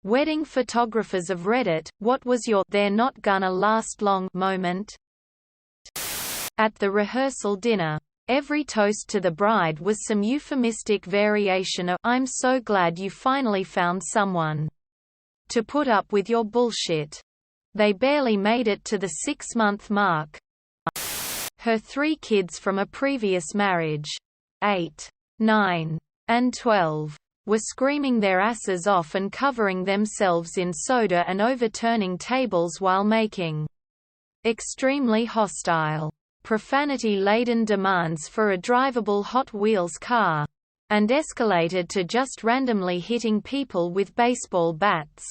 Wedding photographers of Reddit, what was your "they're not gonna last long" moment? At the rehearsal dinner, every toast to the bride was some euphemistic variation of "I'm so glad you finally found someone to put up with your bullshit." They barely made it to the 6-month mark. Her 3 kids from a previous marriage, 8, 9, and 12, were screaming their asses off and covering themselves in soda and overturning tables while making extremely hostile, profanity-laden demands for a drivable Hot Wheels car, and escalated to just randomly hitting people with baseball bats.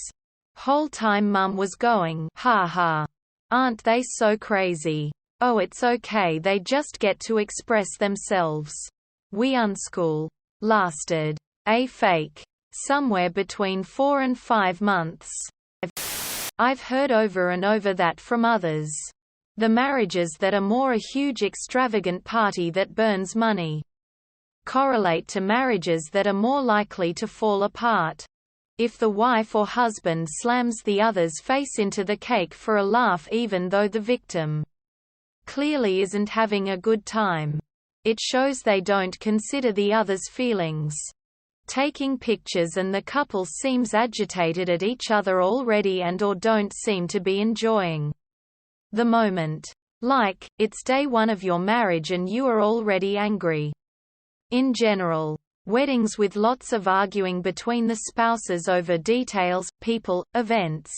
Whole time Mum was going, "Ha ha. Aren't they so crazy? Oh, it's okay, they just get to express themselves. We unschool." Lasted a fake somewhere between 4 and 5 months. I've heard over and over that from others. The marriages that are more a huge extravagant party that burns money correlate to marriages that are more likely to fall apart. If the wife or husband slams the other's face into the cake for a laugh even though the victim clearly isn't having a good time, it shows they don't consider the other's feelings. Taking pictures and the couple seems agitated at each other already and/or don't seem to be enjoying the moment. Like, it's day 1 of your marriage and you are already angry. In general, weddings with lots of arguing between the spouses over details, people, events.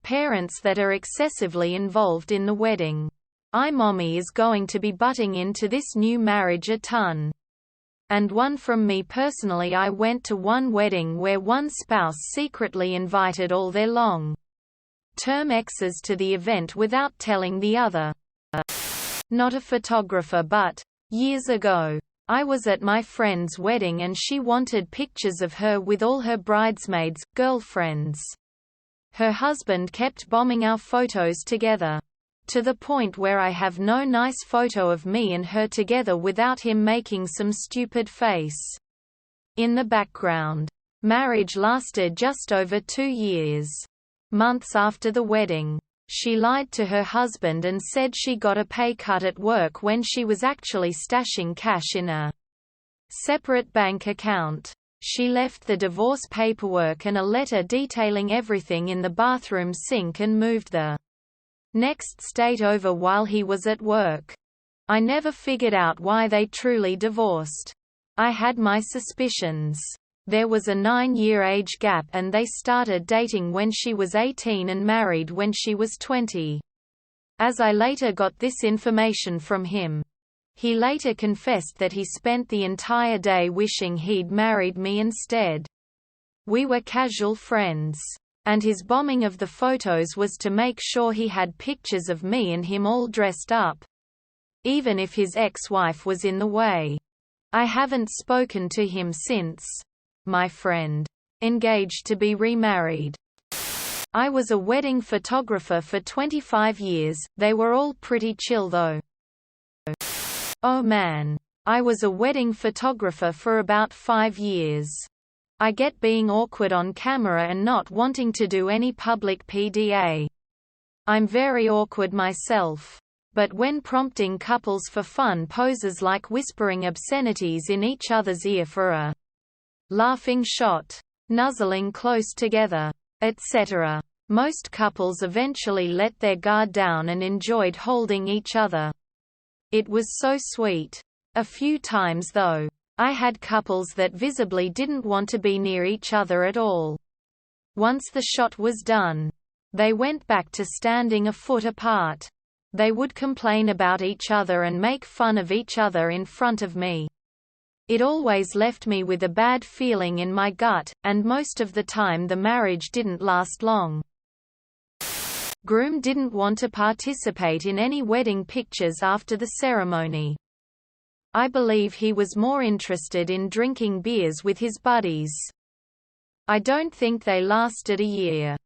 Parents that are excessively involved in the wedding. Mommy is going to be butting into this new marriage a ton. And one from me personally. I went to one wedding where one spouse secretly invited all their long-term exes to the event without telling the other. Not a photographer, but years ago, I was at my friend's wedding and she wanted pictures of her with all her bridesmaids, girlfriends. Her husband kept bombing our photos together, to the point where I have no nice photo of me and her together without him making some stupid face in the background. Marriage lasted just over 2 years. Months after the wedding, she lied to her husband and said she got a pay cut at work when she was actually stashing cash in a separate bank account. She left the divorce paperwork and a letter detailing everything in the bathroom sink and moved the next state over while he was at work. I never figured out why they truly divorced. I had my suspicions. There was a 9-year age gap and they started dating when she was 18 and married when she was 20. As I later got this information from him. He later confessed that he spent the entire day wishing he'd married me instead. We were casual friends. And his bombing of the photos was to make sure he had pictures of me and him all dressed up, even if his ex-wife was in the way. I haven't spoken to him since. My friend, engaged to be remarried. I was a wedding photographer for 25 years, they were all pretty chill though. Oh man. I was a wedding photographer for about 5 years. I get being awkward on camera and not wanting to do any public PDA. I'm very awkward myself. But when prompting couples for fun poses like whispering obscenities in each other's ear for a laughing shot, nuzzling close together, etc., most couples eventually let their guard down and enjoyed holding each other. It was so sweet. A few times though, I had couples that visibly didn't want to be near each other at all. Once the shot was done, they went back to standing a foot apart. They would complain about each other and make fun of each other in front of me. It always left me with a bad feeling in my gut, and most of the time the marriage didn't last long. Groom didn't want to participate in any wedding pictures after the ceremony. I believe he was more interested in drinking beers with his buddies. I don't think they lasted a year.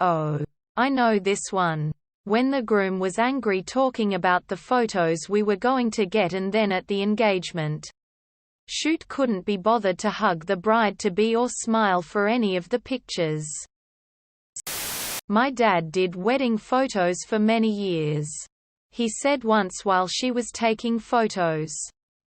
Oh, I know this one. When the groom was angry talking about the photos we were going to get and then at the engagement. Shoot couldn't be bothered to hug the bride-to-be or smile for any of the pictures. My dad did wedding photos for many years. He said once while she was taking photos,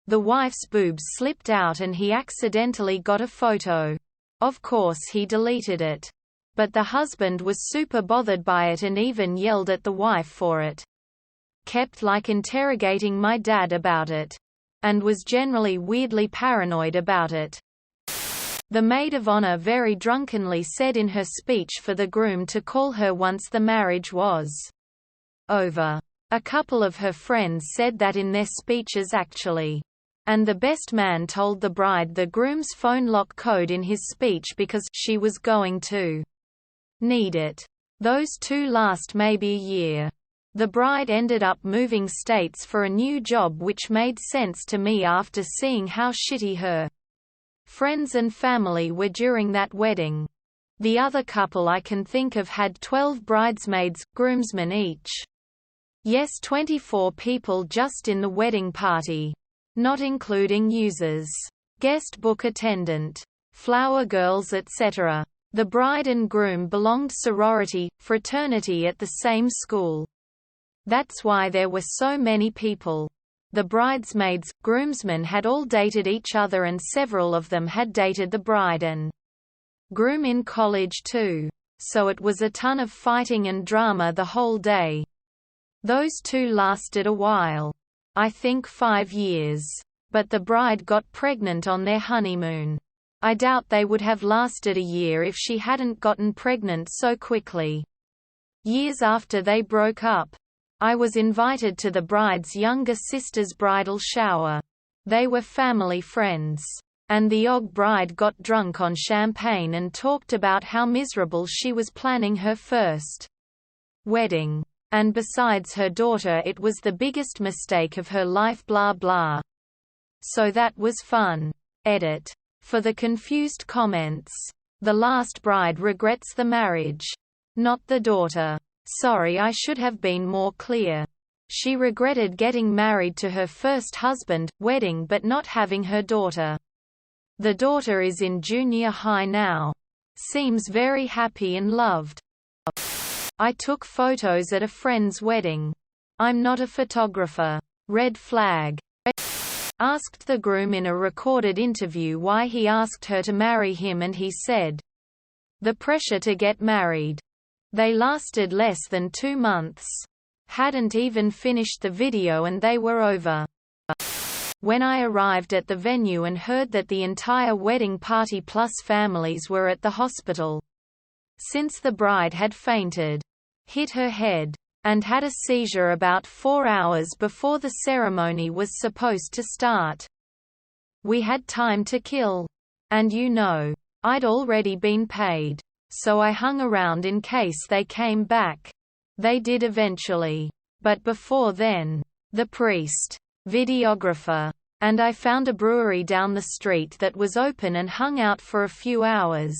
the wife's boobs slipped out and he accidentally got a photo. Of course he deleted it. But the husband was super bothered by it and even yelled at the wife for it. Kept interrogating my dad about it. And was generally weirdly paranoid about it. The maid of honor very drunkenly said in her speech for the groom to call her once the marriage was over. A couple of her friends said that in their speeches actually. And the best man told the bride the groom's phone lock code in his speech because she was going to need it. Those two last maybe a year. The bride ended up moving states for a new job, which made sense to me after seeing how shitty her friends and family were during that wedding. The other couple I can think of had 12 bridesmaids, groomsmen each. Yes, 24 people just in the wedding party. Not including users, guest book attendant, flower girls etc. The bride and groom belonged sorority, fraternity at the same school. That's why there were so many people. The bridesmaids, groomsmen had all dated each other and several of them had dated the bride and groom in college too. So it was a ton of fighting and drama the whole day. Those two lasted a while. I think 5 years. But the bride got pregnant on their honeymoon. I doubt they would have lasted a year if she hadn't gotten pregnant so quickly. Years after they broke up, I was invited to the bride's younger sister's bridal shower. They were family friends. And the Og bride got drunk on champagne and talked about how miserable she was planning her first wedding. And besides her daughter, it was the biggest mistake of her life blah blah. So that was fun. Edit. For the confused comments. The last bride regrets the marriage. Not the daughter. Sorry, I should have been more clear. She regretted getting married to her first husband, wedding, but not having her daughter. The daughter is in junior high now. Seems very happy and loved. I took photos at a friend's wedding. I'm not a photographer. Red flag. Asked the groom in a recorded interview why he asked her to marry him and he said, "The pressure to get married." They lasted less than 2 months. Hadn't even finished the video and they were over. When I arrived at the venue and heard that the entire wedding party plus families were at the hospital. Since the bride had fainted, hit her head, and had a seizure about 4 hours before the ceremony was supposed to start. We had time to kill. And I'd already been paid. So I hung around in case they came back. They did eventually. But before then, the priest, videographer, and I found a brewery down the street that was open and hung out for a few hours.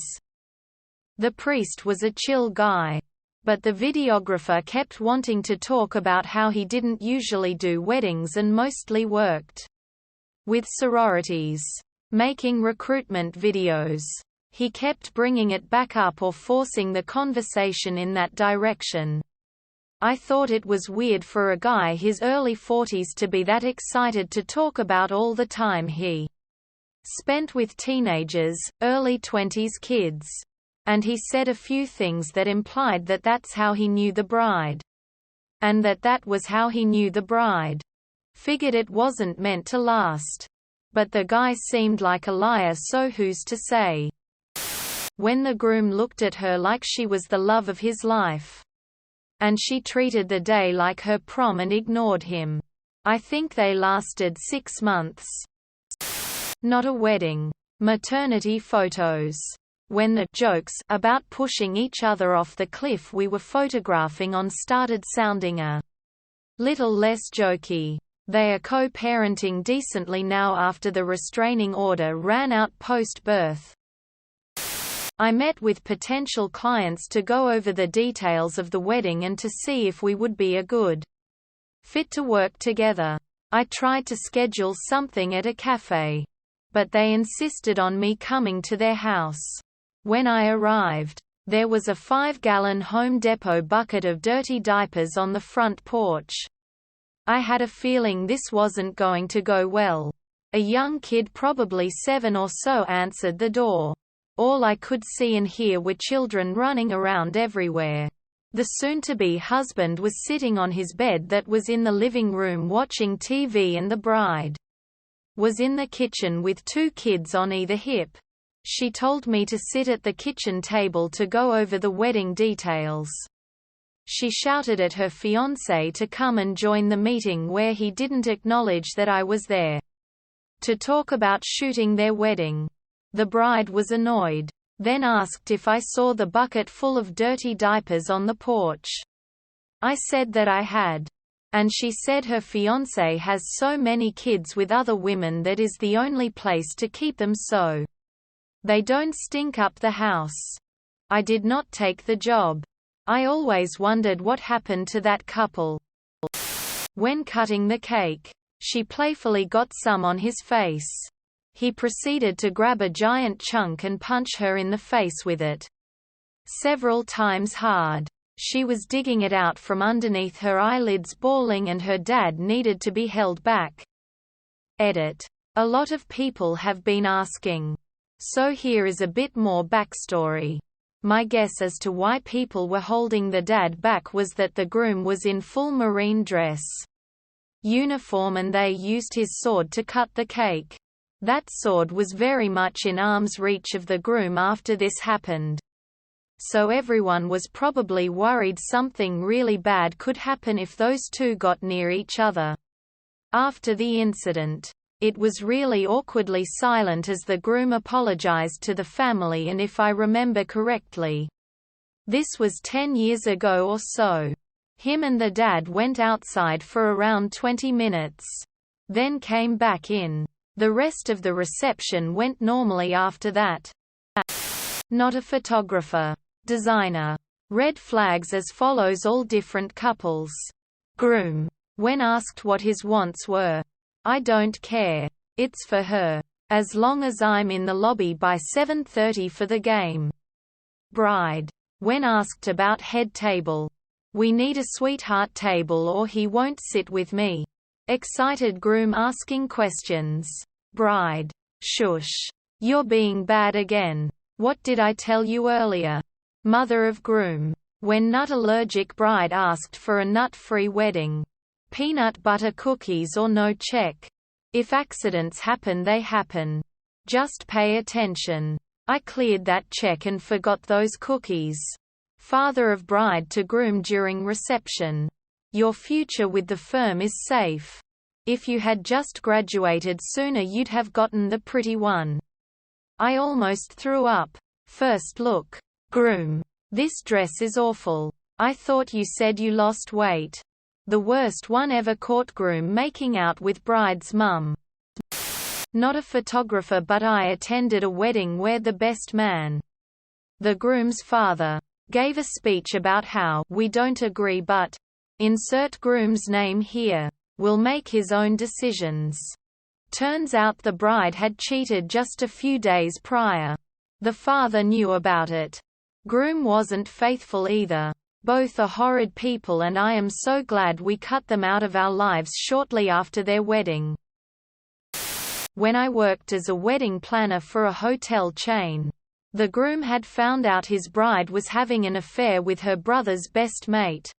The priest was a chill guy. But the videographer kept wanting to talk about how he didn't usually do weddings and mostly worked with sororities, making recruitment videos. He kept bringing it back up or forcing the conversation in that direction. I thought it was weird for a guy his early 40s to be that excited to talk about all the time he spent with teenagers, early 20s kids. And he said a few things that implied that that's how he knew the bride. And that was how he knew the bride. Figured it wasn't meant to last. But the guy seemed like a liar, so who's to say? When the groom looked at her like she was the love of his life. And she treated the day like her prom and ignored him. I think they lasted 6 months. Not a wedding. Maternity photos. When the jokes about pushing each other off the cliff we were photographing on started sounding a little less jokey. They are co-parenting decently now after the restraining order ran out post-birth. I met with potential clients to go over the details of the wedding and to see if we would be a good fit to work together. I tried to schedule something at a cafe. but they insisted on me coming to their house. When I arrived, there was a 5-gallon Home Depot bucket of dirty diapers on the front porch. I had a feeling this wasn't going to go well. A young kid, probably 7 or so, answered the door. All I could see and hear were children running around everywhere. The soon-to-be husband was sitting on his bed that was in the living room watching TV, and the bride was in the kitchen with 2 kids on either hip. She told me to sit at the kitchen table to go over the wedding details. She shouted at her fiancé to come and join the meeting, where he didn't acknowledge that I was there, to talk about shooting their wedding. The bride was annoyed, then asked if I saw the bucket full of dirty diapers on the porch. I said that I had. And she said her fiancé has so many kids with other women that is the only place to keep them so they don't stink up the house. I did not take the job. I always wondered what happened to that couple. When cutting the cake, she playfully got some on his face. He proceeded to grab a giant chunk and punch her in the face with it. Several times hard. She was digging it out from underneath her eyelids, bawling, and her dad needed to be held back. Edit. A lot of people have been asking. So here is a bit more backstory. My guess as to why people were holding the dad back was that the groom was in full Marine dress uniform and they used his sword to cut the cake. That sword was very much in arm's reach of the groom after this happened. So everyone was probably worried something really bad could happen if those two got near each other. After the incident, it was really awkwardly silent as the groom apologized to the family, and if I remember correctly, this was 10 years ago or so. Him and the dad went outside for around 20 minutes. Then came back in. The rest of the reception went normally after that. Not a photographer. Designer. Red flags as follows: all different couples. Groom. When asked what his wants were, I don't care. It's for her. As long as I'm in the lobby by 7:30 for the game. Bride. When asked about head table, we need a sweetheart table or he won't sit with me. Excited groom asking questions. Bride. Shush. You're being bad again. What did I tell you earlier? Mother of groom. When nut allergic bride asked for a nut-free wedding. Peanut butter cookies or no check. If accidents happen, they happen. Just pay attention. I cleared that check and forgot those cookies. Father of bride to groom during reception. Your future with the firm is safe. If you had just graduated sooner, you'd have gotten the pretty one. I almost threw up. First look. Groom. This dress is awful. I thought you said you lost weight. The worst one ever. Caught groom making out with bride's mum. Not a photographer, but I attended a wedding where the best man, the groom's father, gave a speech about how we don't agree but insert groom's name here, will make his own decisions. Turns out the bride had cheated just a few days prior. The father knew about it. Groom wasn't faithful either. Both are horrid people, and I am so glad we cut them out of our lives shortly after their wedding. When I worked as a wedding planner for a hotel chain, the groom had found out his bride was having an affair with her brother's best mate.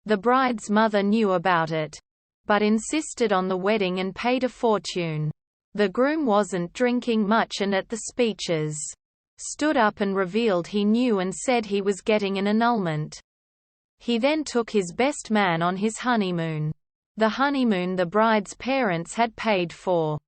The bride's mother knew about it, but insisted on the wedding and paid a fortune. The groom wasn't drinking much and at the speeches stood up and revealed he knew and said he was getting an annulment. He then took his best man on his honeymoon. The honeymoon the bride's parents had paid for.